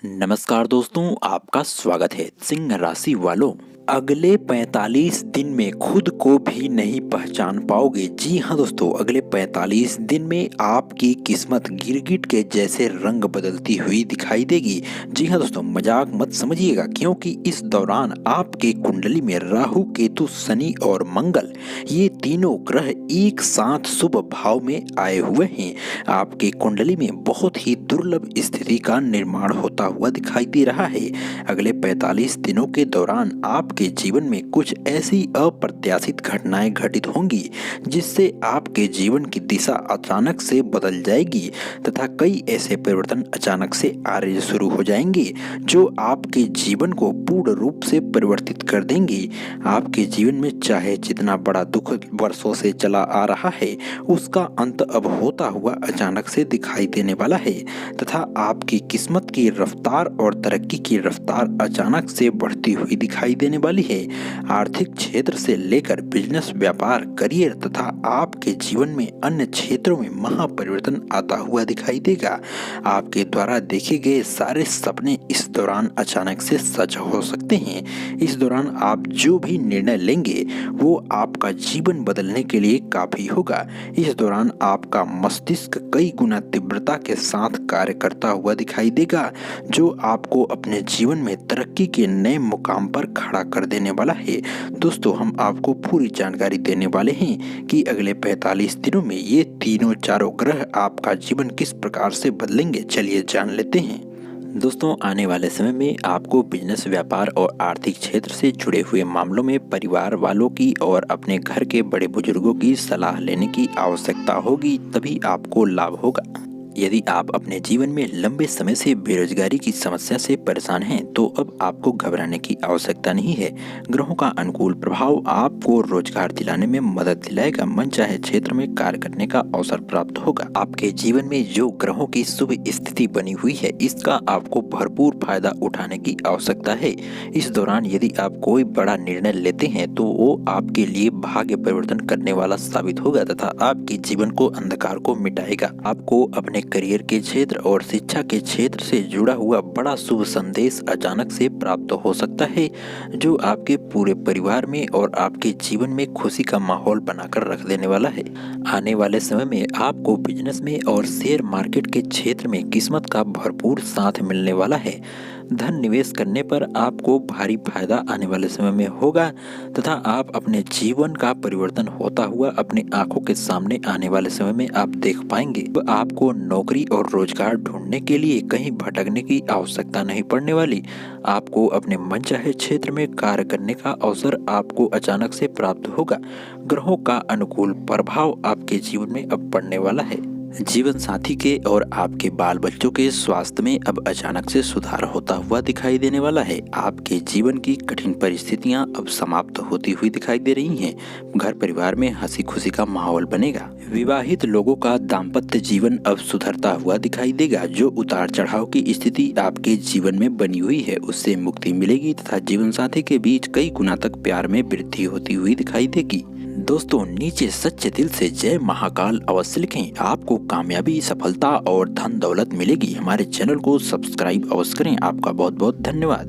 नमस्कार दोस्तों, आपका स्वागत है। सिंह राशि वालों, अगले 45 दिन में खुद को भी नहीं पहचान पाओगे। जी हाँ दोस्तों, अगले 45 दिन में आपकी किस्मत गिरगिट के जैसे रंग बदलती हुई दिखाई देगी। जी हाँ दोस्तों, मजाक मत समझिएगा, क्योंकि इस दौरान आपके कुंडली में राहु, केतु, शनि और मंगल ये तीनों ग्रह एक साथ शुभ भाव में आए हुए हैं। आपके कुंडली में बहुत ही दुर्लभ स्थिति का निर्माण होता हुआ दिखाई दे रहा है। अगले 45 दिनों के दौरान आपके जीवन में कुछ ऐसी अप्रत्याशित घटनाएं घटित होंगी जिससे आपके जीवन की दिशा अचानक से बदल जाएगी तथा कई ऐसे परिवर्तन अचानक से आने शुरू हो जाएंगे जो आपके जीवन को पूर्ण रूप से परिवर्तित कर देंगे। आपके जीवन में चाहे जितना बड़ा दुख वर्षों से चला आ रहा है, उसका अंत अब होता हुआ अचानक से दिखाई देने वाला है तथा आपकी किस्मत की रफ्तार और तरक्की की रफ्तार अचानक से बढ़ती हुई दिखाई देने वाली है। आर्थिक क्षेत्र से लेकर बिजनेस, व्यापार, करियर तथा आपके जीवन में अन्य क्षेत्रों में महापरिवर्तन आता हुआ दिखाई देगा। आपके द्वारा देखे गए सारे सपने इस दौरान अचानक से सच हो सकते हैं। इस दौरान आप जो भी निर्णय लेंगे वो आपका जीवन बदलने के लिए काफी होगा। इस दौरान आपका मस्तिष्क कई गुना तीव्रता के साथ कार्य करता हुआ दिखाई देगा, जो आपको अपने जीवन में तरक्की के नए मुकाम पर खड़ा कर देने वाला है। दोस्तों, हम आपको पूरी जानकारी देने वाले हैं कि अगले 45 दिनों में ये तीनों चारों ग्रह आपका जीवन किस प्रकार से बदलेंगे। चलिए जान लेते हैं। दोस्तों, आने वाले समय में आपको बिजनेस, व्यापार और आर्थिक क्षेत्र से जुड़े हुए मामलों में परिवार वालों की और अपने घर के बड़े बुजुर्गों की सलाह लेने की आवश्यकता होगी, तभी आपको लाभ होगा। यदि आप अपने जीवन में लंबे समय से बेरोजगारी की समस्या से परेशान हैं, तो अब आपको घबराने की आवश्यकता नहीं है। ग्रहों का अनुकूल प्रभाव आपको रोजगार दिलाने में मदद दिलाएगा। मनचाहे क्षेत्र में कार्य करने का अवसर प्राप्त होगा। आपके जीवन में जो ग्रहों की शुभ स्थिति बनी हुई है, इसका आपको भरपूर फायदा उठाने की आवश्यकता है। इस दौरान यदि आप कोई बड़ा निर्णय लेते हैं तो वो आपके लिए भाग्य परिवर्तन करने वाला साबित होगा तथा आपके जीवन को अंधकार को मिटाएगा। आपको अपने करियर के क्षेत्र और शिक्षा के क्षेत्र से जुड़ा हुआ बड़ा शुभ संदेश अचानक से प्राप्त हो सकता है, जो आपके पूरे परिवार में और आपके जीवन में खुशी का माहौल बनाकर रख देने वाला है। आने वाले समय में आपको बिजनेस में और शेयर मार्केट के क्षेत्र में किस्मत का भरपूर साथ मिलने वाला है। धन निवेश करने पर आपको भारी फायदा आने वाले समय में होगा तथा आप अपने जीवन का परिवर्तन होता हुआ अपनी आंखों के सामने आने वाले समय में आप देख पाएंगे। अब आपको नौकरी और रोजगार ढूंढने के लिए कहीं भटकने की आवश्यकता नहीं पड़ने वाली। आपको अपने मनचाहे क्षेत्र में कार्य करने का अवसर आपको अचानक से प्राप्त होगा। ग्रहों का अनुकूल प्रभाव आपके जीवन में अब पड़ने वाला है। जीवन साथी के और आपके बाल बच्चों के स्वास्थ्य में अब अचानक से सुधार होता हुआ दिखाई देने वाला है। आपके जीवन की कठिन परिस्थितियां अब समाप्त होती हुई दिखाई दे रही हैं। घर परिवार में हंसी खुशी का माहौल बनेगा। विवाहित लोगों का दाम्पत्य जीवन अब सुधरता हुआ दिखाई देगा। जो उतार चढ़ाव की स्थिति आपके जीवन में बनी हुई है, उससे मुक्ति मिलेगी तथा जीवन साथी के बीच कई गुना तक प्यार में वृद्धि होती हुई दिखाई देगी। दोस्तों, नीचे सच्चे दिल से जय महाकाल अवश्य लिखें। आपको कामयाबी, सफलता और धन दौलत मिलेगी। हमारे चैनल को सब्सक्राइब अवश्य करें। आपका बहुत बहुत धन्यवाद।